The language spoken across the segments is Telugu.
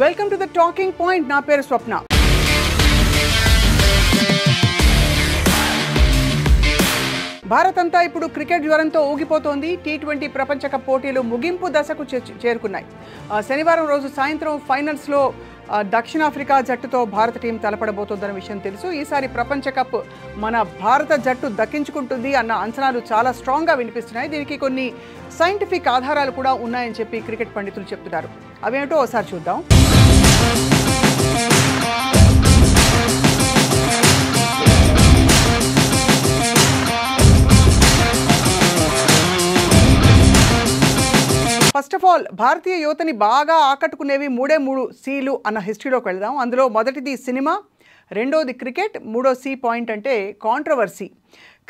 Welcome to the talking point. నా పేరు స్వప్న. భారత్ అంతా ఇప్పుడు క్రికెట్ జ్వరంతో ఊగిపోతోంది. టీ20 ప్రపంచ కప్ పోటీలు ముగింపు దశకు చేరుకున్నాయి. శనివారం రోజు సాయంత్రం ఫైనల్స్లో దక్షిణాఫ్రికా జట్టుతో భారత టీం తలపడబోతోందన్న విషయం తెలుసు. ఈసారి ప్రపంచ కప్ మన భారత జట్టు దక్కించుకుంటుంది అన్న అంచనాలు చాలా స్ట్రాంగ్గా వినిపిస్తున్నాయి. దీనికి కొన్ని సైంటిఫిక్ ఆధారాలు కూడా ఉన్నాయని చెప్పి క్రికెట్ పండితులు చెప్తున్నారు. అవేమిటో ఒకసారి చూద్దాం. ఫస్ట్ ఆఫ్ ఆల్ భారతీయ యువతని బాగా ఆకట్టుకునేవి మూడు సీలు అన్న హిస్టరీలోకి వెళ్దాం. అందులో మొదటిది సినిమా, రెండోది క్రికెట్, మూడో సి పాయింట్ అంటే కాంట్రవర్సీ.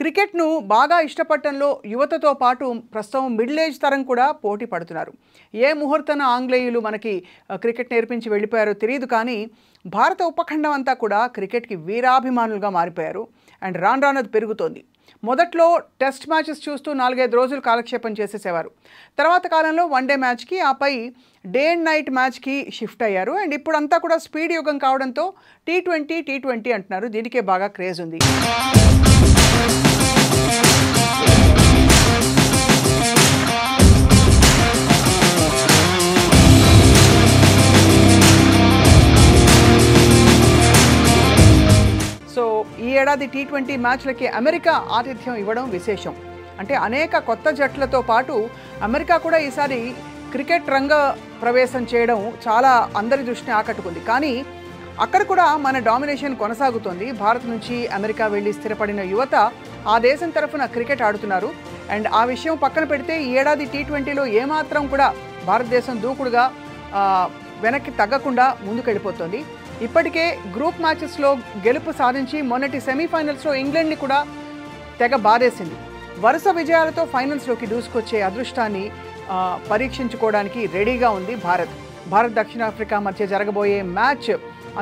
క్రికెట్ను బాగా ఇష్టపడటంలో యువతతో పాటు ప్రస్తుతం మిడిల్ ఏజ్ తరం కూడా పోటీ పడుతున్నారు. ఏ ముహూర్తాన ఆంగ్లేయులు మనకి క్రికెట్ నేర్పించి వెళ్ళిపోయారో తెలియదు, కానీ భారత ఉపఖండం అంతా కూడా క్రికెట్కి వీరాభిమానులుగా మారిపోయారు. అండ్ రాను పెరుగుతోంది. మొదట్లో టెస్ట్ మ్యాచెస్ చూస్తూ 4-5 రోజులు కాలక్షేపం చేసేసేవారు. తర్వాత కాలంలో వన్డే మ్యాచ్కి, ఆపై డే అండ్ నైట్ మ్యాచ్కి షిఫ్ట్ అయ్యారు. అండ్ ఇప్పుడంతా కూడా స్పీడ్ యుగం కావడంతో టీ20 అంటున్నారు. దీనికే బాగా క్రేజ్ ఉంది. సో ఈ ఏడాది టీ20 మ్యాచ్లకి అమెరికా ఆతిథ్యం ఇవ్వడం విశేషం. అంటే అనేక కొత్త జట్లతో పాటు అమెరికా కూడా ఈసారి క్రికెట్ రంగ ప్రవేశం చేయడం చాలా అందరి దృష్టిని ఆకట్టుకుంది. కానీ అక్కడ కూడా మన డామినేషన్ కొనసాగుతోంది. భారత్ నుంచి అమెరికా వెళ్ళి స్థిరపడిన యువత ఆ దేశం తరఫున క్రికెట్ ఆడుతున్నారు. అండ్ ఆ విషయం పక్కన పెడితే ఈ ఏడాది టీ20లో ఏమాత్రం కూడా భారతదేశం దూకుడుగా వెనక్కి తగ్గకుండా ముందుకెళ్ళిపోతుంది. ఇప్పటికే గ్రూప్ మ్యాచెస్లో గెలుపు సాధించి మొన్నటి సెమీఫైనల్స్లో ఇంగ్లాండ్ని కూడా తెగ బాధేసింది. వరుస విజయాలతో ఫైనల్స్లోకి దూసుకొచ్చే అదృష్టాన్ని పరీక్షించుకోవడానికి రెడీగా ఉంది భారత్ దక్షిణాఫ్రికా మధ్య జరగబోయే మ్యాచ్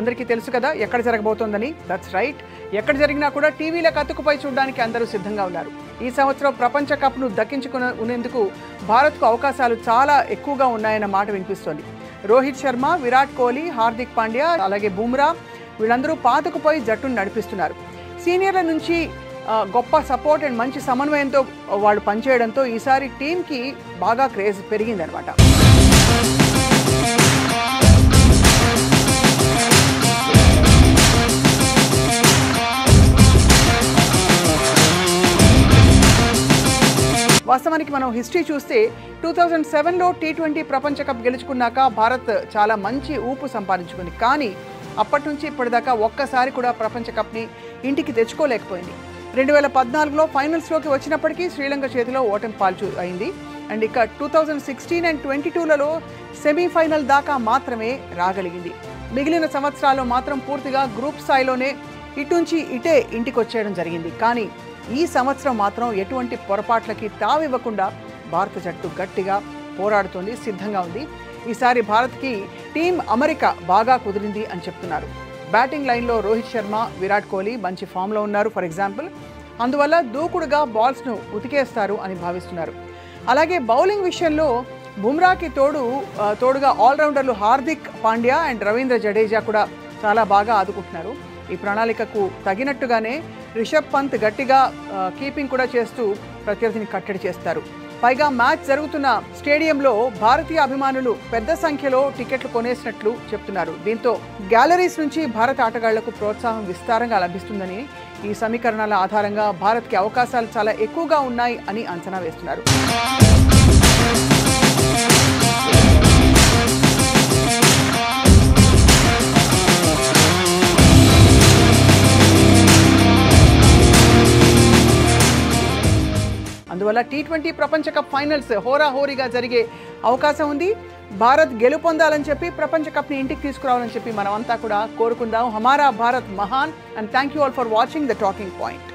అందరికీ తెలుసు కదా ఎక్కడ జరగబోతోందని. That's right. ఎక్కడ జరిగినా కూడా టీవీలకు అతుకుపై చూడడానికి అందరూ సిద్ధంగా ఉన్నారు. ఈ సంవత్సరం ప్రపంచ కప్ను దక్కించుకునేందుకు భారత్కు అవకాశాలు చాలా ఎక్కువగా ఉన్నాయన్న మాట వినిపిస్తోంది. రోహిత్ శర్మ, విరాట్ కోహ్లీ, హార్దిక్ పాండ్యా, అలాగే బుమ్రా వీళ్ళందరూ పాతుకుపోయి జట్టును నడిపిస్తున్నారు. సీనియర్ల నుంచి గొప్ప సపోర్ట్ అండ్ మంచి సమన్వయంతో వాళ్ళు పనిచేయడంతో ఈసారి టీంకి బాగా క్రేజ్ పెరిగిందనమాట. వాస్తవానికి మనం హిస్టరీ చూస్తే 2007లో టీ20 ప్రపంచ కప్ గెలుచుకున్నాక భారత్ చాలా మంచి ఊపు సంపాదించుకుంది. కానీ అప్పటి నుంచి ఇప్పటిదాకా ఒక్కసారి కూడా ప్రపంచ కప్ని ఇంటికి తెచ్చుకోలేకపోయింది. 2014లో ఫైనల్స్లోకి వచ్చినప్పటికీ శ్రీలంక చేతిలో ఓటమి పాల్చు అయింది. అండ్ ఇక 2016 అండ్ 22లలో సెమీఫైనల్ దాకా మాత్రమే రాగలిగింది. మిగిలిన సంవత్సరాల్లో మాత్రం పూర్తిగా గ్రూప్ స్థాయిలోనే ఇటుంచి ఇటే ఇంటికి వచ్చేయడం జరిగింది. కానీ ఈ సంవత్సరం మాత్రం ఎటువంటి పొరపాట్లకి తావివ్వకుండా భారత జట్టు గట్టిగా పోరాడుతోంది, సిద్ధంగా ఉంది. ఈసారి భారత్కి టీం అమెరికా బాగా కుదిరింది అని చెప్తున్నారు. బ్యాటింగ్ లైన్లో రోహిత్ శర్మ, విరాట్ కోహ్లీ మంచి ఫామ్లో ఉన్నారు ఫర్ ఎగ్జాంపుల్. అందువల్ల దూకుడుగా బాల్స్ను ఉతికేస్తారు అని భావిస్తున్నారు. అలాగే బౌలింగ్ విషయంలో బుమ్రాకి తోడుగా ఆల్రౌండర్లు హార్దిక్ పాండ్యా అండ్ రవీంద్ర జడేజా కూడా చాలా బాగా ఆదుకుంటున్నారు. ఈ ప్రణాళికకు తగినట్టుగానే రిషబ్ పంత్ గట్టిగా కీపింగ్ కూడా చేస్తూ ప్రత్యర్థిని కట్టడి చేస్తారు. పైగా మ్యాచ్ జరుగుతున్న స్టేడియంలో భారతీయ అభిమానులు పెద్ద సంఖ్యలో టికెట్లు కొనేసినట్లు చెప్తున్నారు. దీంతో గ్యాలరీస్ నుంచి భారత ఆటగాళ్లకు ప్రోత్సాహం విస్తారంగా లభిస్తుందని, ఈ సమీకరణాల ఆధారంగా భారత్కి అవకాశాలు చాలా ఎక్కువగా ఉన్నాయి అని అంచనా వేస్తున్నారు. అందువల్ల టీ20 ప్రపంచ కప్ ఫైనల్స్ హోరాహోరీగా జరిగే అవకాశం ఉంది. భారత్ గెలుపొందాలని చెప్పి ప్రపంచ కప్ని ఇంటికి తీసుకురావాలని చెప్పి మనమంతా కూడా కోరుకుందాం. హమారా భారత్ మహాన్. And thank you all for watching the talking point.